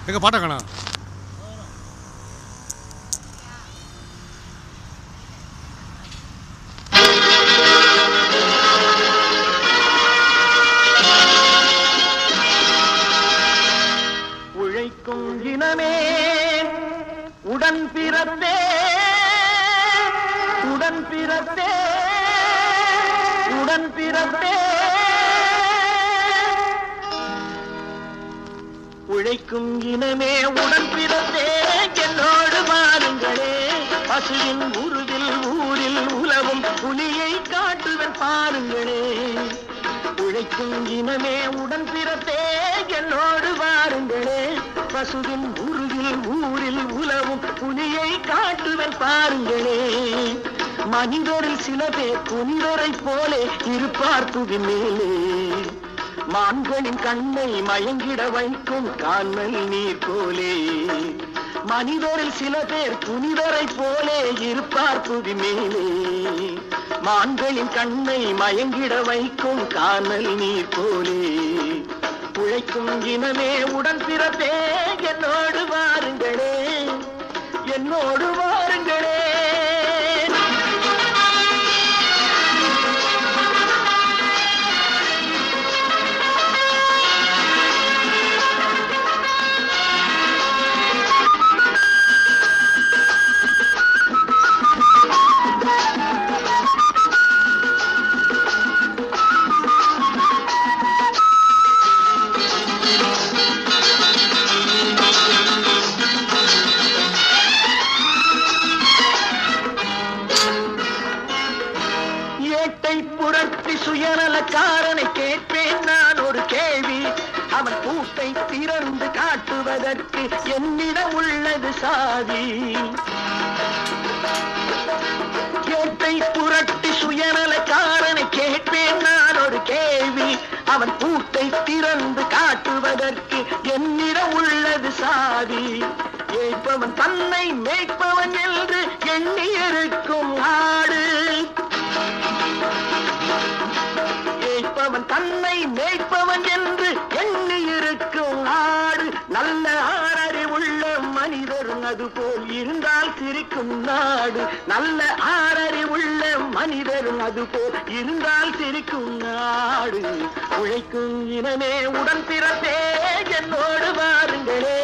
எங்க பாட்டக்கானா உழைக்கும் இனமே உடன் பிறந்தே உடன் பிறந்தே உடன் பிறந்தே உழைக்கும் இனமே உடன் பிறந்தே என்னோடு வாருங்களே பசுவின் உருவில் ஊரில் உலவும் புலியை காட்டுவன் பாருங்களே உழைக்கும் இனமே உடன் பிறந்தே என்னோடு வாருங்களே பசுவின் உருவில் ஊரில் உலவும் புலியை காட்டுவன் பாருங்களே மனிதரில் சில பேர் புனிதரை போலே இருப்பார் புவி மேலே மான்களின் கண்ணை மயங்கிட வைக்கும் கானல் நீர் போலே மனிதரில் சில பேர் புனிதரை போலே இருப்பார் புவி மேலே மான்களின் கண்ணை மயங்கிட வைக்கும் கானல் நீர் போலே உழைக்கும் இனமே உடன் பிறந்தே என்னோடு வாருங்களே என்னோடு வாருங்களே புரட்சி சுயநலக்காரனை கேட்பேன் நான் ஒரு கேள்வி அவன் பூட்டை திறந்து காட்டுவதற்கு என்னிடம் உள்ளது சாதி கேட்டை புரட்சி சுயநலக்காரனை கேட்பேன் நான் ஒரு கேள்வி அவன் பூட்டை திறந்து காட்டுவதற்கு என்னிடம் உள்ளது சாதி ஏற்பவன் தன்னை மேய்ப்பவன் என்று எண்ணி இருக்கும் ஆடு ஏற்பவன் தன்னை மேய்ப்பவன் என்று எண்ணி இருக்கும் நாடு நல்ல ஆறறிவுள்ள மனிதர் அதுபோல் இருந்தால் சிரிக்கும் நாடு நல்ல ஆறறிவுள்ள மனிதர் அதுபோல் இருந்தால் சிரிக்கும் நாடு உழைக்கும் இனமே உடன் பிறந்தே என்னோடு வாருங்களே